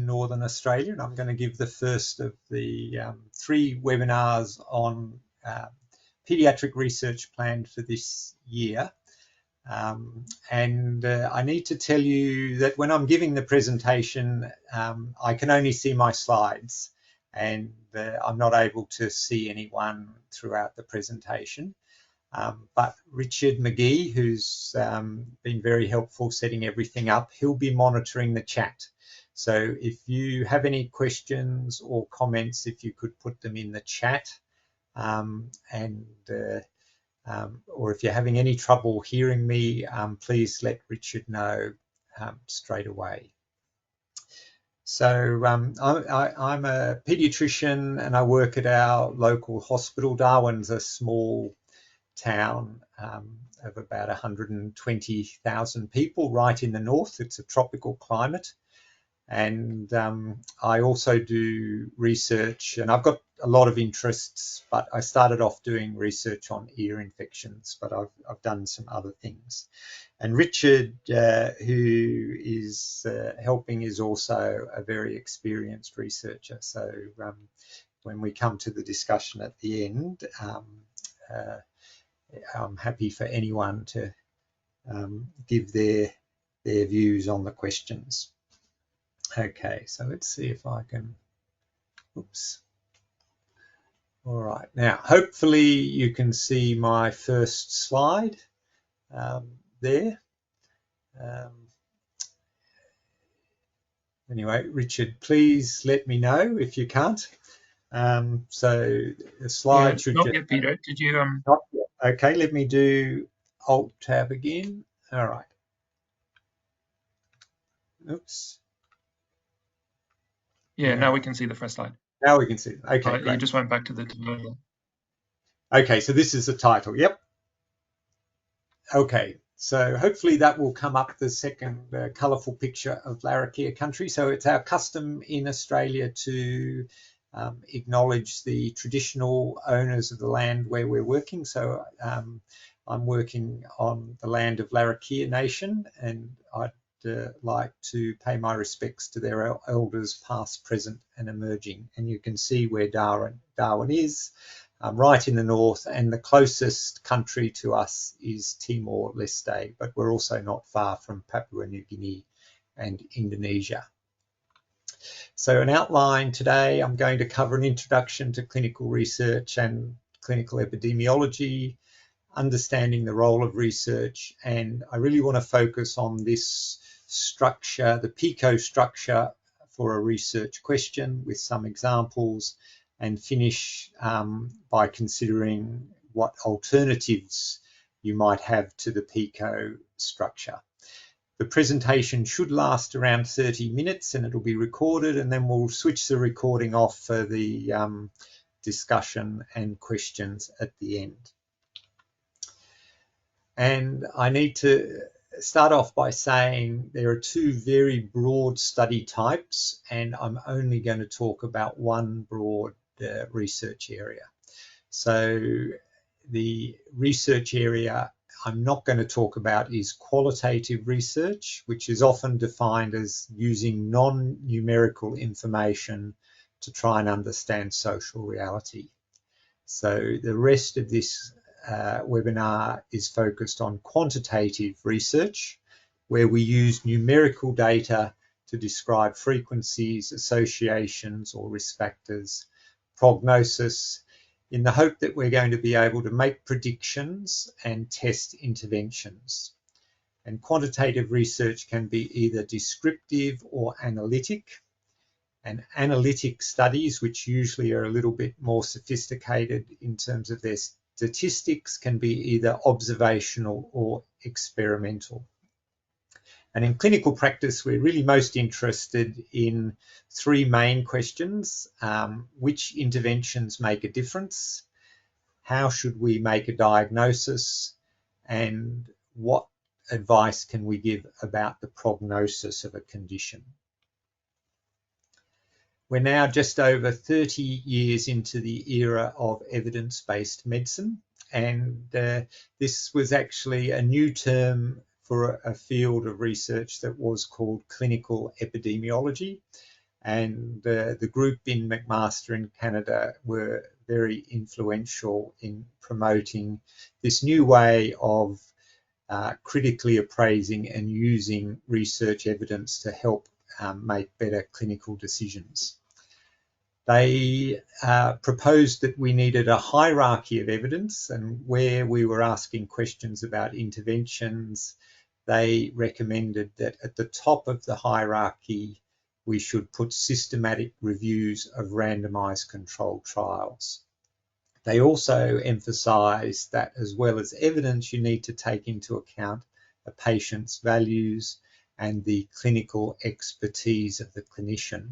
in Northern Australia, and I'm going to give the first of the 3 webinars on paediatric research planned for this year. I need to tell you that when I'm giving the presentation, I can only see my slides, and I'm not able to see anyone throughout the presentation. But Richard McGee, who's been very helpful setting everything up, he'll be monitoring the chat. So if you have any questions or comments, if you could put them in the chat, or if you're having any trouble hearing me, please let Richard know straight away. So I'm a paediatrician and I work at our local hospital. Darwin's a small town of about 120,000 people right in the north. It's a tropical climate. And I also do research, and I've got a lot of interests, but I started off doing research on ear infections, but I've done some other things. And Richard, who is helping, is also a very experienced researcher. So when we come to the discussion at the end, I'm happy for anyone to give their views on the questions. Okay, so let's see if I can, oops. All right, now hopefully you can see my first slide there. Anyway, Richard, please let me know if you can't. So the slide should not yet, Peter. Did you? Not yet. Okay, let me do Alt Tab again. All right. Oops. Yeah, now we can see the first slide. Now we can see. Okay, great. You just went back to the title. Okay, so this is the title. Yep. Okay, so hopefully that will come up, the second colourful picture of Larrakia country. So it's our custom in Australia to acknowledge the traditional owners of the land where we're working. So I'm working on the land of Larrakia Nation, and I'd like to pay my respects to their elders past, present and emerging. And you can see where Darwin is, right in the north, and the closest country to us is Timor-Leste, but we're also not far from Papua New Guinea and Indonesia. So an outline today, I'm going to cover an introduction to clinical research and clinical epidemiology, understanding the role of research, and I really want to focus on this structure, the PICO structure for a research question with some examples, and finish by considering what alternatives you might have to the PICO structure. The presentation should last around 30 minutes and it'll be recorded, and then we'll switch the recording off for the discussion and questions at the end. And I need to start off by saying there are 2 very broad study types, and I'm only going to talk about one broad research area. So the research area I'm not going to talk about is qualitative research, which is often defined as using non-numerical information to try and understand social reality. So the rest of this webinar is focused on quantitative research, where we use numerical data to describe frequencies, associations or risk factors, prognosis, in the hope that we're going to be able to make predictions and test interventions. And quantitative research can be either descriptive or analytic. And analytic studies, which usually are a little bit more sophisticated in terms of their statistics, can be either observational or experimental. And in clinical practice, we're really most interested in 3 main questions. Which interventions make a difference? How should we make a diagnosis? And what advice can we give about the prognosis of a condition? We're now just over 30 years into the era of evidence-based medicine, and this was actually a new term for a field of research that was called clinical epidemiology. And the group in McMaster in Canada were very influential in promoting this new way of critically appraising and using research evidence to help make better clinical decisions. They proposed that we needed a hierarchy of evidence, and where we were asking questions about interventions, they recommended that at the top of the hierarchy, we should put systematic reviews of randomized controlled trials. They also emphasised that as well as evidence, you need to take into account a patient's values and the clinical expertise of the clinician.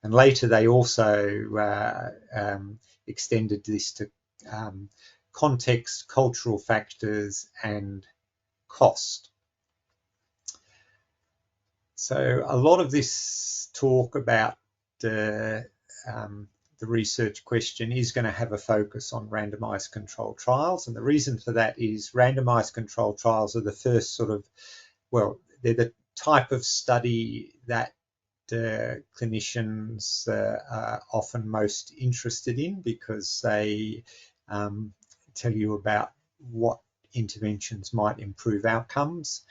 And later they also extended this to context, cultural factors, and cost. So a lot of this talk about the research question is going to have a focus on randomized controlled trials. And the reason for that is randomized controlled trials are the first they're the type of study that clinicians are often most interested in, because they tell you about what interventions might improve outcomes.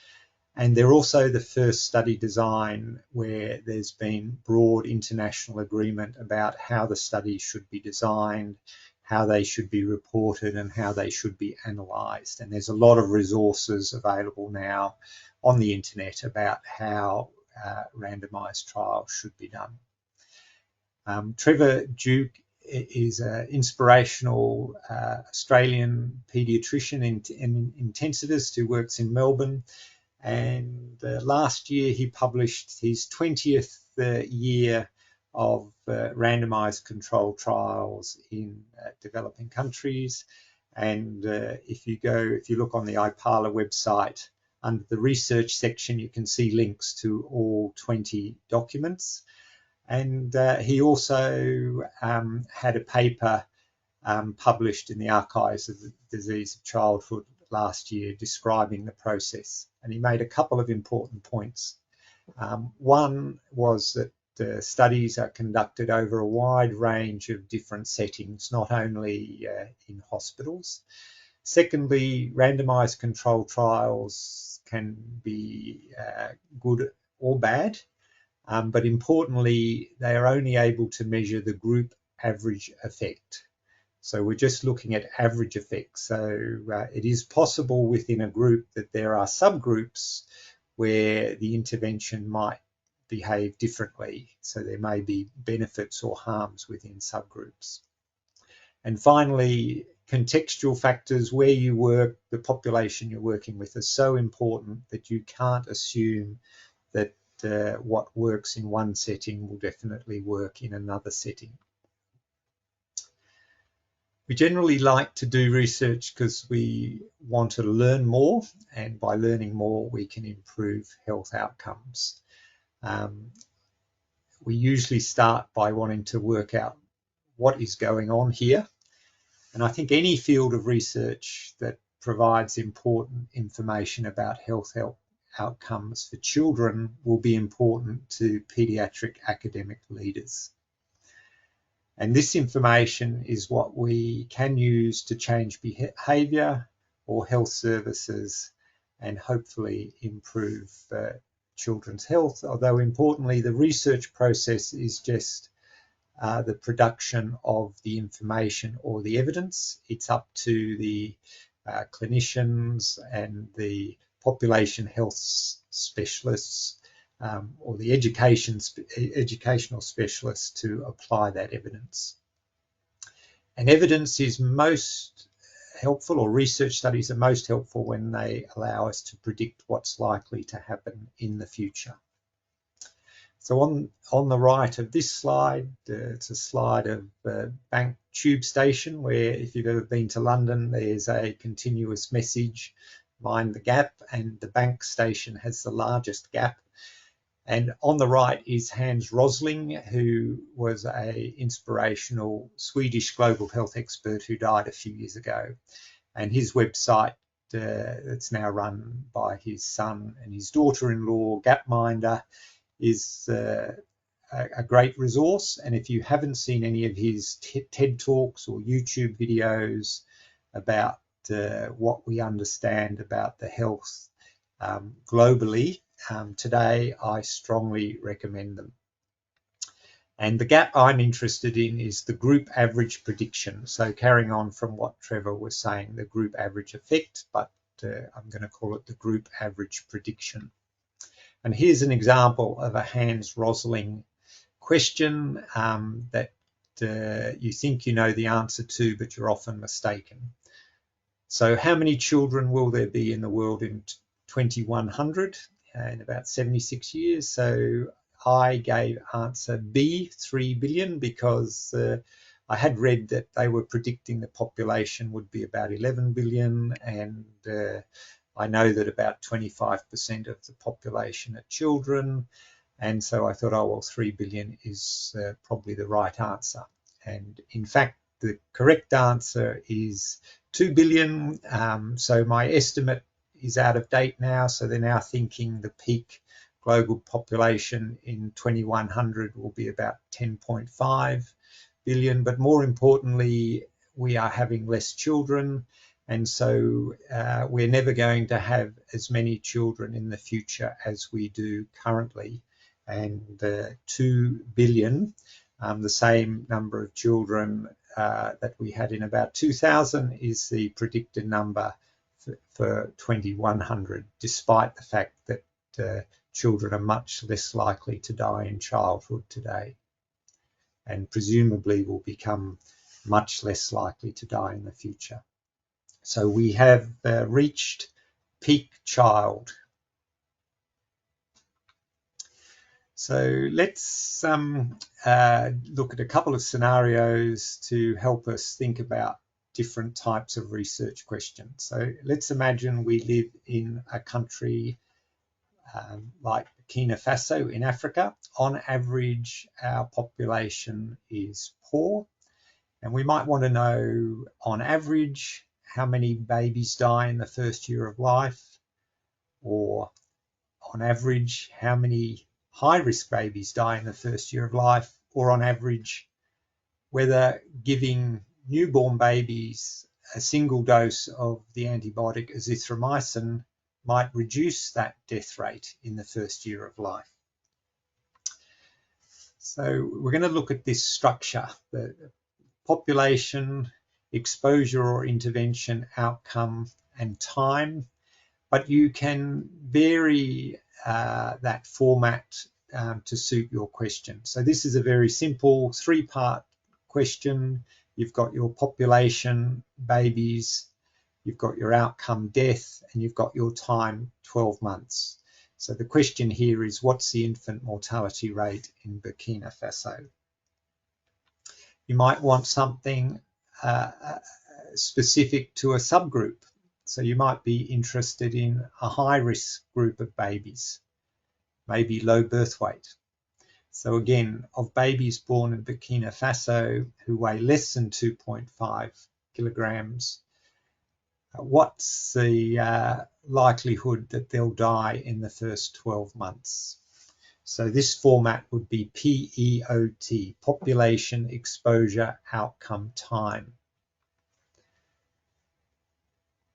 And they're also the first study design where there's been broad international agreement about how the studies should be designed, how they should be reported, and how they should be analysed. And there's a lot of resources available now on the internet about how randomised trials should be done. Trevor Duke is an inspirational Australian paediatrician and intensivist who works in Melbourne. And last year he published his 20th year of randomized controlled trials in developing countries. And if you look on the IPALA website, under the research section, you can see links to all 20 documents. And he also had a paper published in the Archives of the Disease of Childhood last year describing the process. And he made a couple of important points. One was that the studies are conducted over a wide range of different settings, not only in hospitals. Secondly, randomized controlled trials can be good or bad, but importantly, they are only able to measure the group average effect. So we're just looking at average effects. So it is possible within a group that there are subgroups where the intervention might behave differently. So there may be benefits or harms within subgroups. And finally, contextual factors, where you work, the population you're working with, are so important that you can't assume that what works in one setting will definitely work in another setting. We generally like to do research because we want to learn more, and by learning more, we can improve health outcomes. We usually start by wanting to work out what is going on here. And I think any field of research that provides important information about health outcomes for children will be important to paediatric academic leaders. And this information is what we can use to change behaviour or health services and hopefully improve children's health. Although importantly, the research process is just the production of the information or the evidence. It's up to the clinicians and the population health specialists or the educational specialists to apply that evidence. And evidence is most helpful, or research studies are most helpful when they allow us to predict what's likely to happen in the future. So on the right of this slide, it's a slide of Bank Tube Station, where if you've ever been to London, there's a continuous message, mind the gap, and the Bank station has the largest gap. And on the right is Hans Rosling, who was an inspirational Swedish global health expert who died a few years ago. And his website, that's now run by his son and his daughter-in-law, Gapminder, is a great resource. And if you haven't seen any of his TED Talks or YouTube videos about what we understand about the health globally, today I strongly recommend them. And the gap I'm interested in is the group average prediction. So carrying on from what Trevor was saying, the group average effect, but I'm going to call it the group average prediction. And here's an example of a Hans Rosling question that you think you know the answer to, but you're often mistaken. So how many children will there be in the world in 2100, in about 76 years? So I gave answer B, 3 billion, because I had read that they were predicting the population would be about 11 billion, and I know that about 25% of the population are children, and so I thought, oh, well, 3 billion is probably the right answer. And in fact, the correct answer is 2 billion. So my estimate is out of date now. So they're now thinking the peak global population in 2100 will be about 10.5 billion. But more importantly, we are having less children. And so we're never going to have as many children in the future as we do currently. And 2 billion, the same number of children that we had in about 2000, is the predicted number for 2100, despite the fact that children are much less likely to die in childhood today, and presumably will become much less likely to die in the future. So we have reached peak child. So let's look at a couple of scenarios to help us think about different types of research questions. So let's imagine we live in a country like Burkina Faso in Africa. On average, our population is poor, and we might want to know, on average, how many babies die in the first year of life, or on average, how many high-risk babies die in the first year of life, or on average, whether giving newborn babies a single dose of the antibiotic azithromycin might reduce that death rate in the first year of life. So we're going to look at this structure, the population, exposure or intervention, outcome, and time, but you can vary that format to suit your question. So this is a very simple 3-part question. You've got your population, babies, you've got your outcome, death, and you've got your time, 12 months. So the question here is, what's the infant mortality rate in Burkina Faso? You might want something specific to a subgroup. So you might be interested in a high-risk group of babies, maybe low birth weight. So again, of babies born in Burkina Faso who weigh less than 2.5 kilograms, what's the likelihood that they'll die in the first 12 months? So this format would be PEOT, population, exposure, outcome, time.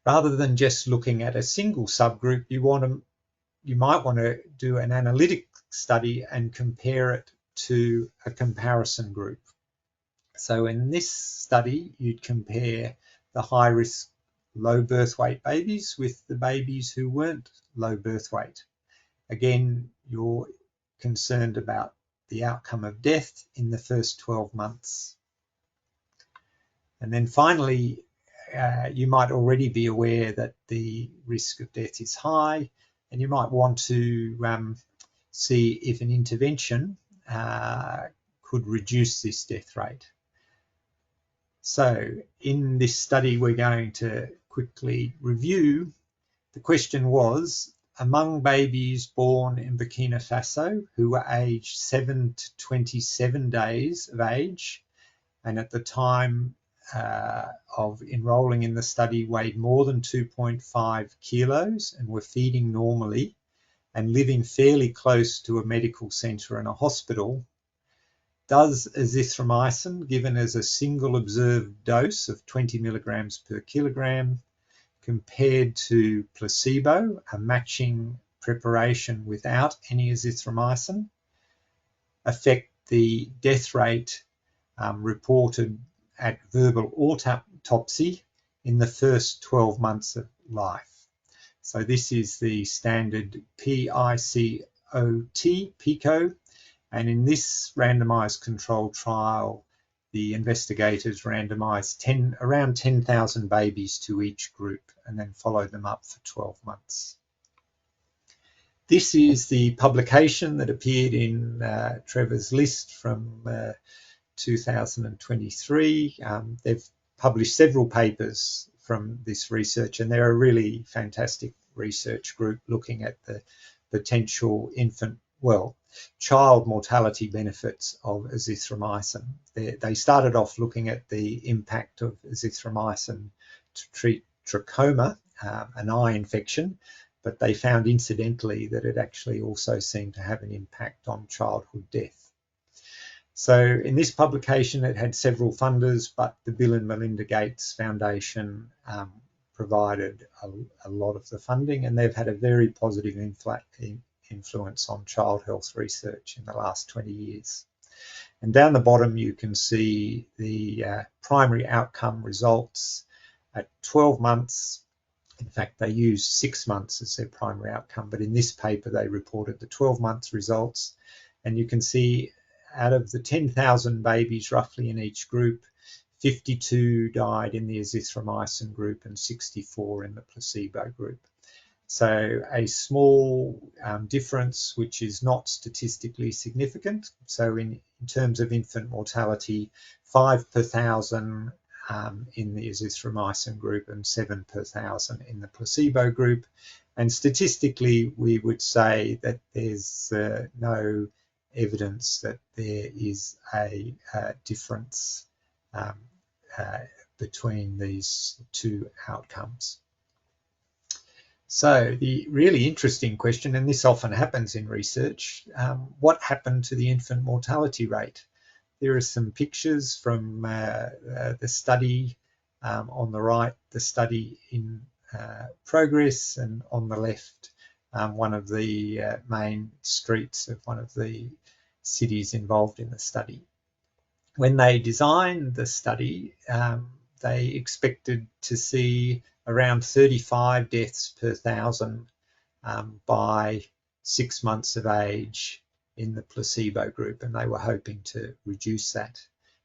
Rather than just looking at a single subgroup, you might want to do an analytic study and compare it to a comparison group. So in this study, you'd compare the high-risk, low birth weight babies with the babies who weren't low birth weight. Again, you're concerned about the outcome of death in the first 12 months. And then finally, you might already be aware that the risk of death is high, and you might want to see if an intervention could reduce this death rate. So in this study, we're going to quickly review. The question was, among babies born in Burkina Faso who were aged 7 to 27 days of age, and at the time of enrolling in the study weighed more than 2.5 kilos and were feeding normally and living fairly close to a medical centre and a hospital, Does azithromycin, given as a single observed dose of 20 milligrams per kilogram, compared to placebo, a matching preparation without any azithromycin, affect the death rate reported at verbal autopsy in the first 12 months of life? So this is the standard PICOT, PICO, and in this randomized controlled trial, the investigators randomized around 10,000 babies to each group and then followed them up for 12 months. This is the publication that appeared in Trevor's list from 2023. They've published several papers from this research, and they're a really fantastic research group looking at the potential child mortality benefits of azithromycin. They started off looking at the impact of azithromycin to treat trachoma, an eye infection, but they found incidentally that it actually also seemed to have an impact on childhood death. So in this publication, it had several funders, but the Bill and Melinda Gates Foundation provided a lot of the funding, and they've had a very positive influence on child health research in the last 20 years. And down the bottom, you can see the primary outcome results at 12 months. In fact, they used 6 months as their primary outcome, but in this paper, they reported the 12 months results. And you can see out of the 10,000 babies roughly in each group, 52 died in the azithromycin group and 64 in the placebo group. So a small difference, which is not statistically significant. So in terms of infant mortality, 5 per thousand in the azithromycin group and 7 per thousand in the placebo group. And statistically, we would say that there's no evidence that there is a difference between these two outcomes. So the really interesting question, and this often happens in research, what happened to the infant mortality rate? There are some pictures from the study on the right, the study in progress, and on the left, one of the main streets of one of the cities involved in the study. When they designed the study, they expected to see around 35 deaths per thousand by 6 months of age in the placebo group, and they were hoping to reduce that.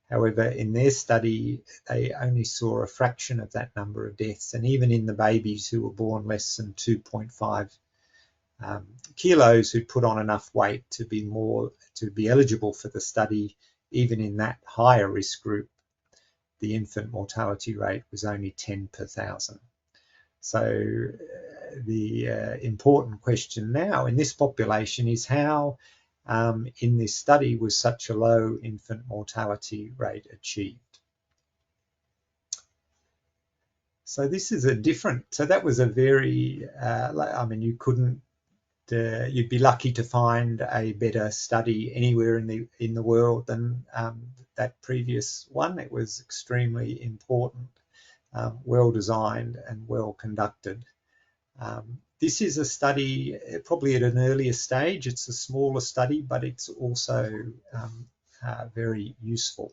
However, in their study, they only saw a fraction of that number of deaths, and even in the babies who were born less than 2.5 kilos, who put on enough weight to be eligible for the study, even in that higher risk group, the infant mortality rate was only 10 per thousand. So the important question now in this population is how in this study was such a low infant mortality rate achieved. So this is so that was a very, I mean, you'd be lucky to find a better study anywhere in the world than that previous one. It was extremely important, well designed and well conducted. This is a study probably at an earlier stage. It's a smaller study, but it's also very useful.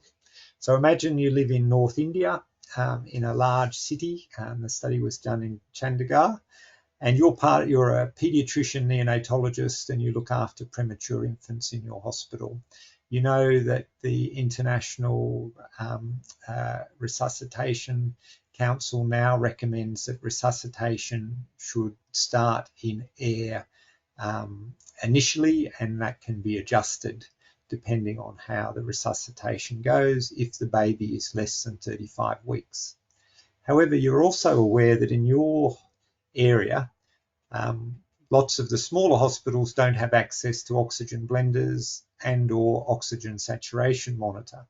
So imagine you live in North India in a large city. The study was done in Chandigarh. And you're a pediatrician neonatologist and you look after premature infants in your hospital. You know that the International Resuscitation Council now recommends that resuscitation should start in air initially, and that can be adjusted depending on how the resuscitation goes if the baby is less than 35 weeks. However, you're also aware that in your area, lots of the smaller hospitals don't have access to oxygen blenders and/or oxygen saturation monitor.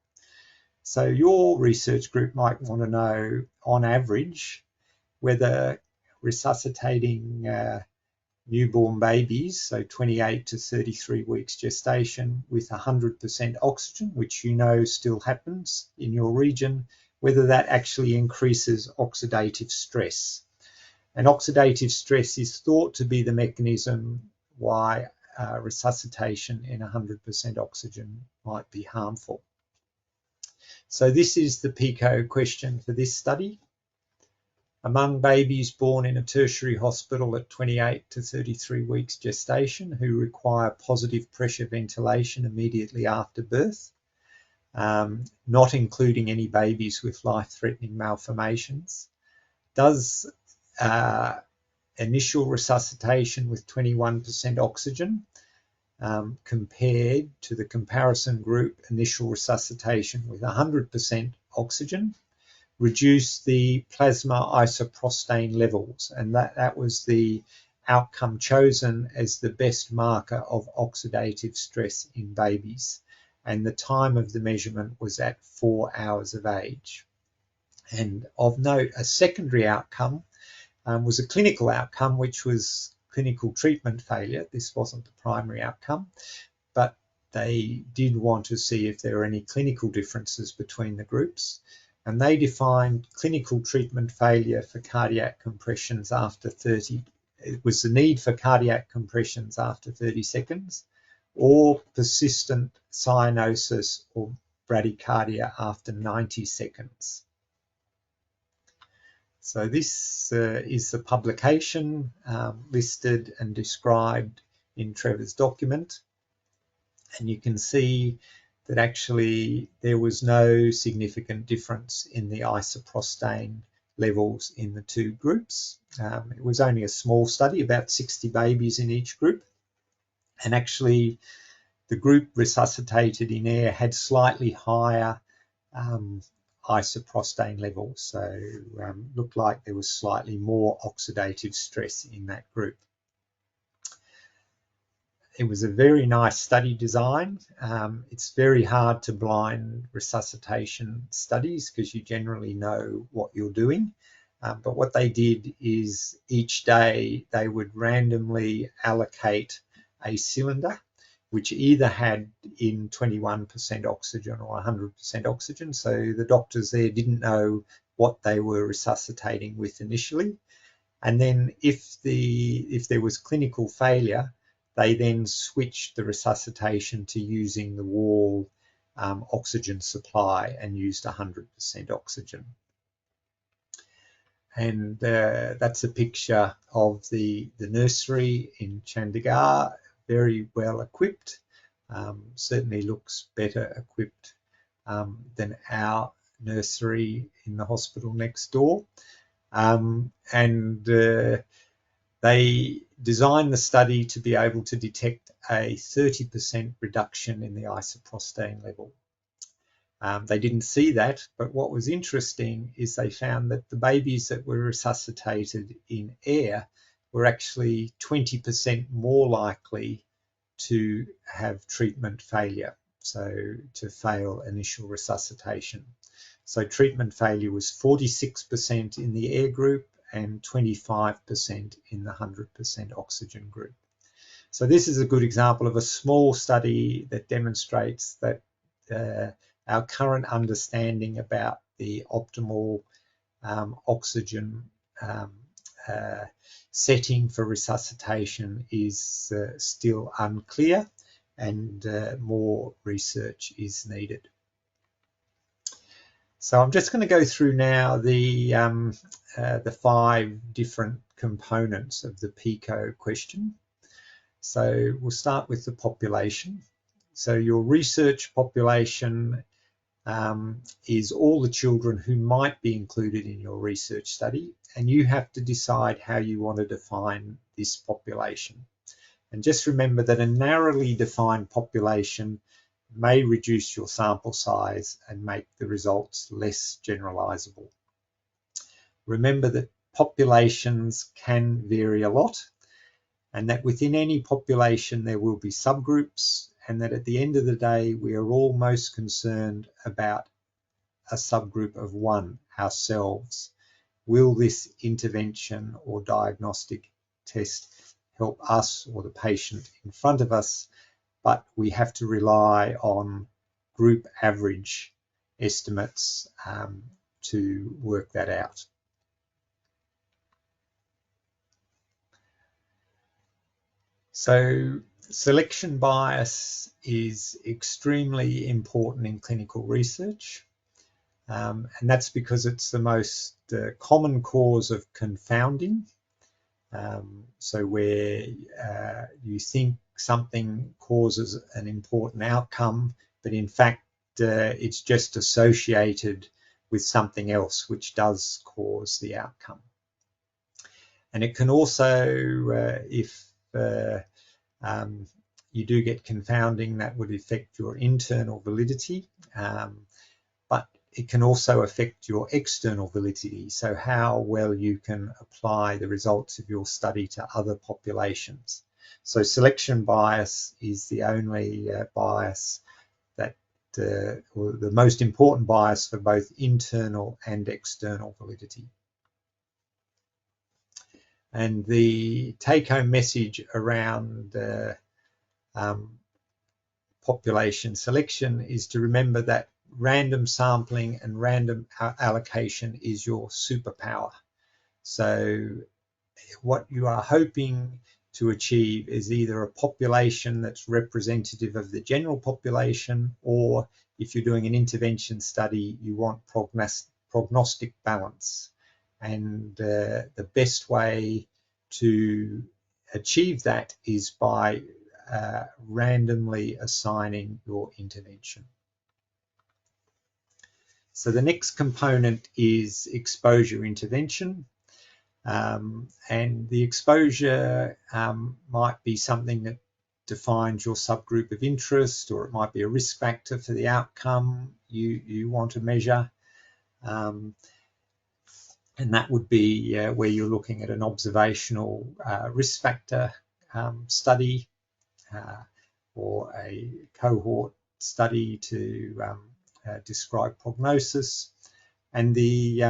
So your research group might want to know, on average, whether resuscitating newborn babies, so 28 to 33 weeks gestation with 100% oxygen, which you know still happens in your region, whether that actually increases oxidative stress. And oxidative stress is thought to be the mechanism why resuscitation in 100% oxygen might be harmful. So this is the PICO question for this study. Among babies born in a tertiary hospital at 28 to 33 weeks gestation who require positive pressure ventilation immediately after birth, not including any babies with life-threatening malformations, does initial resuscitation with 21% oxygen compared to the comparison group initial resuscitation with 100% oxygen reduce the plasma isoprostane levels, and that was the outcome chosen as the best marker of oxidative stress in babies, and the time of the measurement was at 4 hours of age. And of note, a secondary outcome was a clinical outcome, which was clinical treatment failure. This wasn't the primary outcome, but they did want to see if there were any clinical differences between the groups. And they defined clinical treatment failure for cardiac compressions after 30. It was the need for cardiac compressions after 30 seconds, or persistent cyanosis or bradycardia after 90 seconds. So this is the publication listed and described in Trevor's document. And you can see that actually there was no significant difference in the isoprostane levels in the two groups. It was only a small study, about 60 babies in each group. And actually the group resuscitated in air had slightly higher isoprostane levels. So looked like there was slightly more oxidative stress in that group. It was a very nice study design. It's very hard to blind resuscitation studies because you generally know what you're doing. But what they did is each day they would randomly allocate a cylinder which either had in 21% oxygen or 100% oxygen. So the doctors there didn't know what they were resuscitating with initially. And then if there was clinical failure, they then switched the resuscitation to using the wall oxygen supply and used 100% oxygen. And that's a picture of the nursery in Chandigarh, very well equipped, certainly looks better equipped than our nursery in the hospital next door. They designed the study to be able to detect a 30% reduction in the isoprostane level. They didn't see that, but what was interesting is they found that the babies that were resuscitated in air were actually 20% more likely to have treatment failure, so to fail initial resuscitation. So treatment failure was 46% in the air group and 25% in the 100% oxygen group. So this is a good example of a small study that demonstrates that our current understanding about the optimal oxygen setting for resuscitation is still unclear, and more research is needed. So I'm just going to go through now the 5 different components of the PICO question. So we'll start with the population. So your research population is all the children who might be included in your research study, and you have to decide how you want to define this population. And just remember that a narrowly defined population may reduce your sample size and make the results less generalizable. Remember that populations can vary a lot, and that within any population there will be subgroups, and that at the end of the day we are all most concerned about a subgroup of 1, ourselves. Will this intervention or diagnostic test help us or the patient in front of us, but we have to rely on group average estimates to work that out. So selection bias is extremely important in clinical research, and that's because it's the most common cause of confounding. So where you think something causes an important outcome, but in fact it's just associated with something else which does cause the outcome. And it can also, if you do get confounding, that would affect your internal validity, but it can also affect your external validity, so how well you can apply the results of your study to other populations. So selection bias is the only bias that, or the most important bias for both internal and external validity. And the take-home message around population selection is to remember that random sampling and random allocation is your superpower. So what you are hoping to achieve is either a population that's representative of the general population, or if you're doing an intervention study, you want prognostic balance. And the best way to achieve that is by randomly assigning your intervention. So the next component is exposure intervention. And the exposure might be something that defines your subgroup of interest, or it might be a risk factor for the outcome you want to measure. And that would be where you're looking at an observational risk factor study or a cohort study to describe prognosis. And the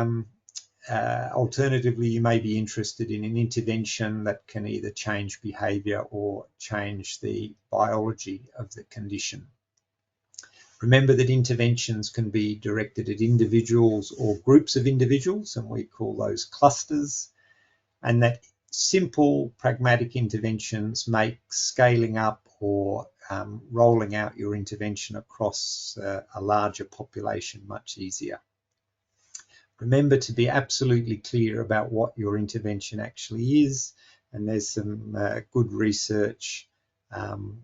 alternatively, you may be interested in an intervention that can either change behaviour or change the biology of the condition. Remember that interventions can be directed at individuals or groups of individuals, and we call those clusters, and that simple pragmatic interventions make scaling up or rolling out your intervention across a larger population much easier. Remember to be absolutely clear about what your intervention actually is, and there's some good research from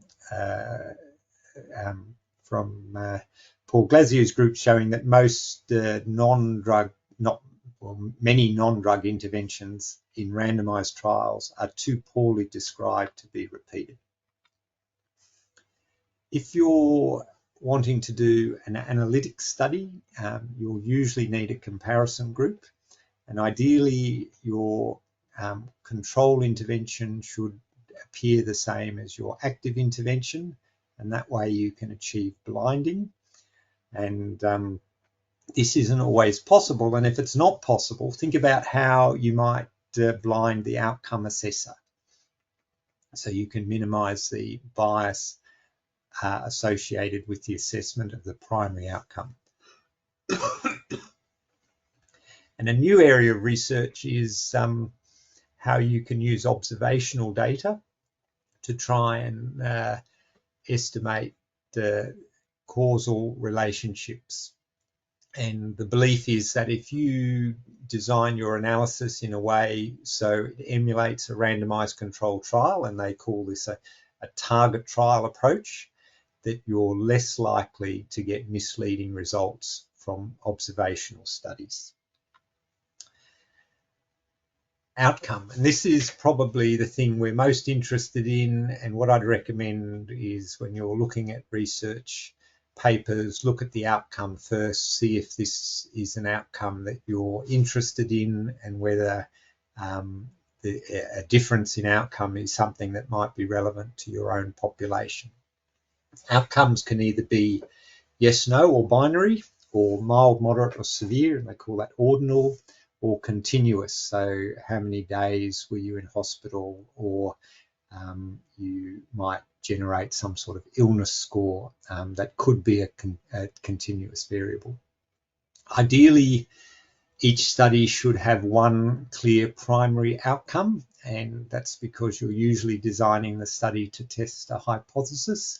Paul Glazier's group showing that most many non-drug interventions in randomized trials are too poorly described to be repeated. If you're wanting to do an analytic study, you'll usually need a comparison group, and ideally your control intervention should appear the same as your active intervention, and that way you can achieve blinding. And this isn't always possible, and if it's not possible, think about how you might blind the outcome assessor so you can minimize the bias associated with the assessment of the primary outcome. And a new area of research is how you can use observational data to try and estimate the causal relationships. And the belief is that if you design your analysis in a way so it emulates a randomized controlled trial, and they call this a target trial approach, that you're less likely to get misleading results from observational studies. Outcome, and this is probably the thing we're most interested in, and what I'd recommend is when you're looking at research papers, look at the outcome first, see if this is an outcome that you're interested in, and whether a difference in outcome is something that might be relevant to your own population. Outcomes can either be yes, no, or binary, or mild, moderate, or severe, and they call that ordinal, or continuous. So how many days were you in hospital, or you might generate some sort of illness score that could be a continuous variable. Ideally, each study should have one clear primary outcome, and that's because you're usually designing the study to test a hypothesis.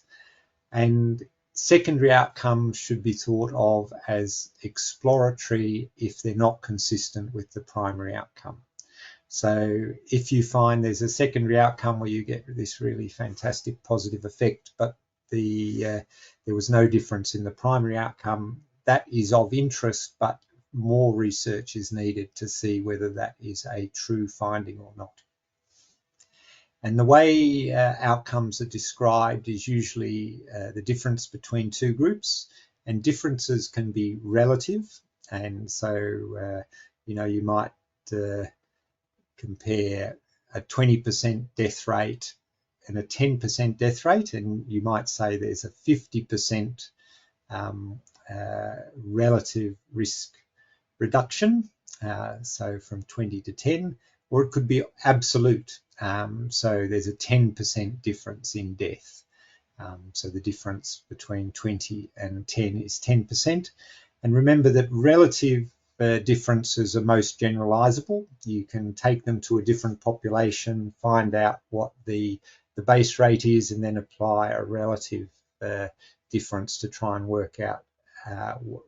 And secondary outcomes should be thought of as exploratory if they're not consistent with the primary outcome. So if you find there's a secondary outcome where you get this really fantastic positive effect, but there was no difference in the primary outcome, that is of interest, but more research is needed to see whether that is a true finding or not. And the way outcomes are described is usually the difference between two groups, and differences can be relative. And so, you might compare a 20% death rate and a 10% death rate, and you might say there's a 50% relative risk reduction, so from 20 to 10, or it could be absolute. So there's a 10% difference in death. So the difference between 20 and 10 is 10%. And remember that relative differences are most generalizable. You can take them to a different population, find out what the base rate is, and then apply a relative difference to try and work out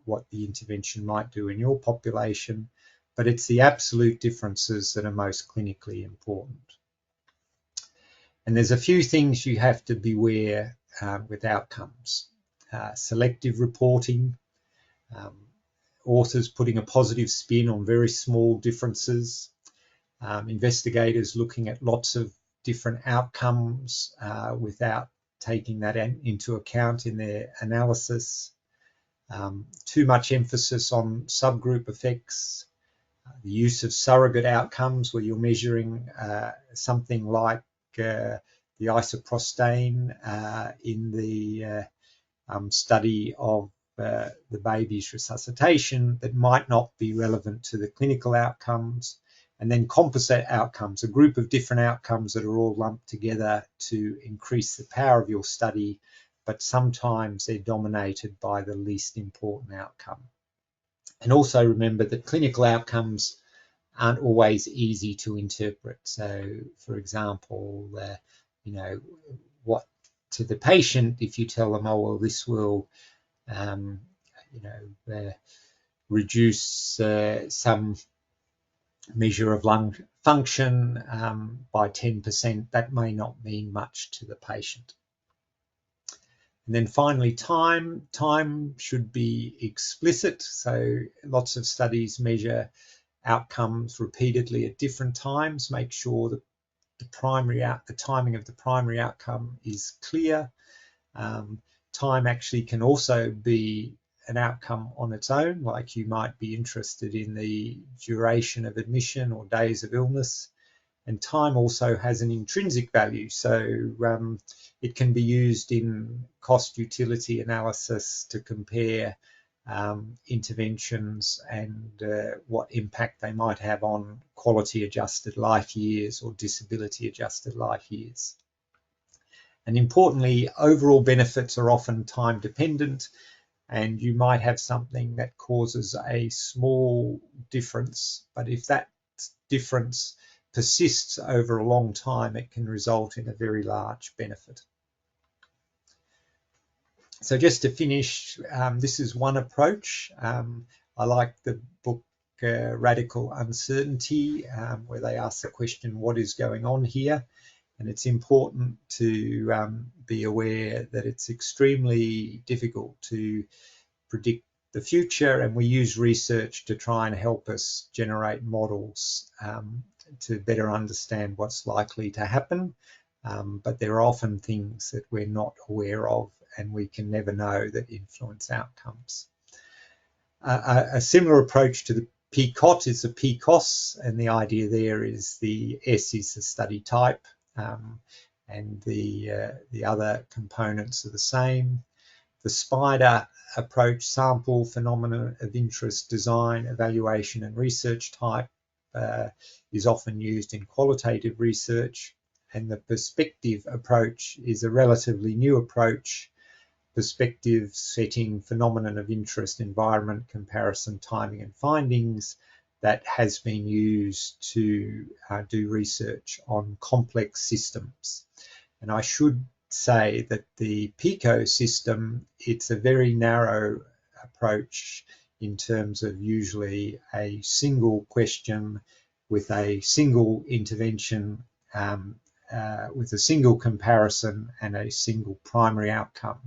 what the intervention might do in your population. But it's the absolute differences that are most clinically important. And there's a few things you have to beware with outcomes. Selective reporting, authors putting a positive spin on very small differences, investigators looking at lots of different outcomes without taking that into account in their analysis, too much emphasis on subgroup effects, the use of surrogate outcomes where you're measuring something like the isoprostane in the study of the baby's resuscitation that might not be relevant to the clinical outcomes, and then composite outcomes, a group of different outcomes that are all lumped together to increase the power of your study, but sometimes they're dominated by the least important outcome. And also remember that clinical outcomes aren't always easy to interpret. So, for example, what to the patient, if you tell them, oh, well, this will, reduce some measure of lung function by 10%, that may not mean much to the patient. And then finally, time. Time should be explicit. So lots of studies measure outcomes repeatedly at different times. Make sure that the timing of the primary outcome is clear. Time actually can also be an outcome on its own, like you might be interested in the duration of admission or days of illness. And time also has an intrinsic value, so it can be used in cost utility analysis to compare interventions and what impact they might have on quality adjusted life years or disability adjusted life years. And importantly, overall benefits are often time dependent, and you might have something that causes a small difference, but if that difference persists over a long time, it can result in a very large benefit. So just to finish, this is one approach. I like the book Radical Uncertainty, where they ask the question, what is going on here? And it's important to be aware that it's extremely difficult to predict the future, and we use research to try and help us generate models to better understand what's likely to happen. But there are often things that we're not aware of, and we can never know that influence outcomes. A similar approach to the PCOT is the PCOS, and the idea there is the S is the study type, and the other components are the same. The SPIDER approach, sample, phenomena of interest, design, evaluation, and research type, is often used in qualitative research. And the perspective approach is a relatively new approach. Perspective, setting, phenomenon of interest, environment, comparison, timing and findings, that has been used to do research on complex systems. And I should say that the PICO system, it's a very narrow approach in terms of usually a single question with a single intervention, with a single comparison and a single primary outcome.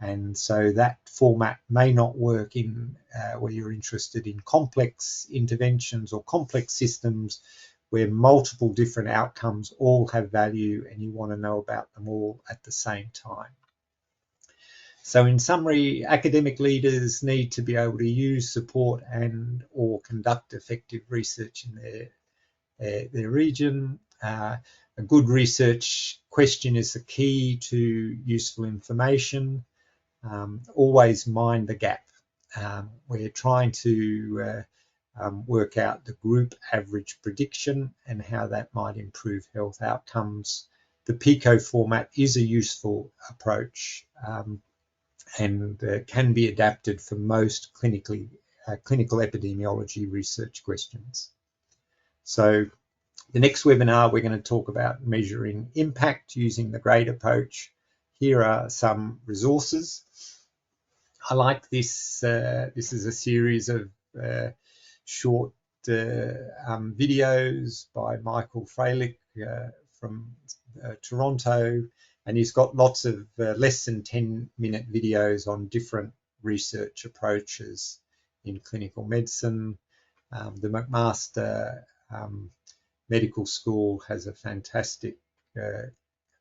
And so that format may not work in where you're interested in complex interventions or complex systems where multiple different outcomes all have value and you want to know about them all at the same time. So in summary, academic leaders need to be able to use, support and or conduct effective research in their region. A good research question is the key to useful information. Always mind the gap. We're trying to work out the group average prediction and how that might improve health outcomes. The PICO format is a useful approach and can be adapted for most clinical epidemiology research questions. So the next webinar, we're going to talk about measuring impact using the GRADE approach. Here are some resources. I like this. This is a series of short videos by Michael Freilich from Toronto, and he's got lots of less than 10-minute videos on different research approaches in clinical medicine. The McMaster Medical School has a fantastic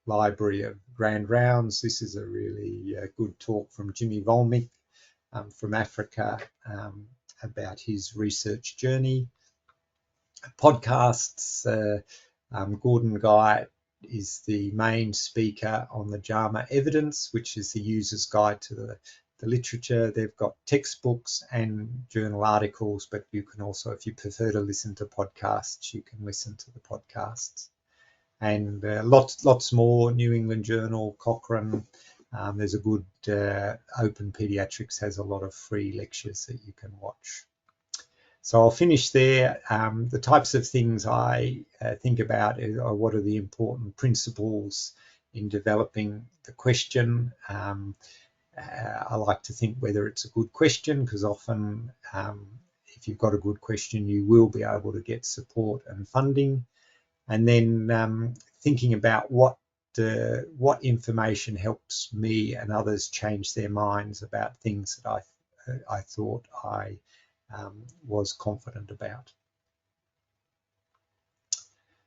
library of grand rounds. This is a really good talk from Jimmy Volmick from Africa about his research journey. Podcasts, Gordon Guy is the main speaker on the JAMA evidence, which is the user's guide to the literature. They've got textbooks and journal articles, but you can also, if you prefer to listen to podcasts, you can listen to the podcasts. And lots more. New England Journal, Cochrane. There's a good Open Pediatrics has a lot of free lectures that you can watch. So I'll finish there. The types of things I think about are what are the important principles in developing the question. I like to think whether it's a good question, because often if you've got a good question, you will be able to get support and funding. And then thinking about what information helps me and others change their minds about things that I thought I was confident about.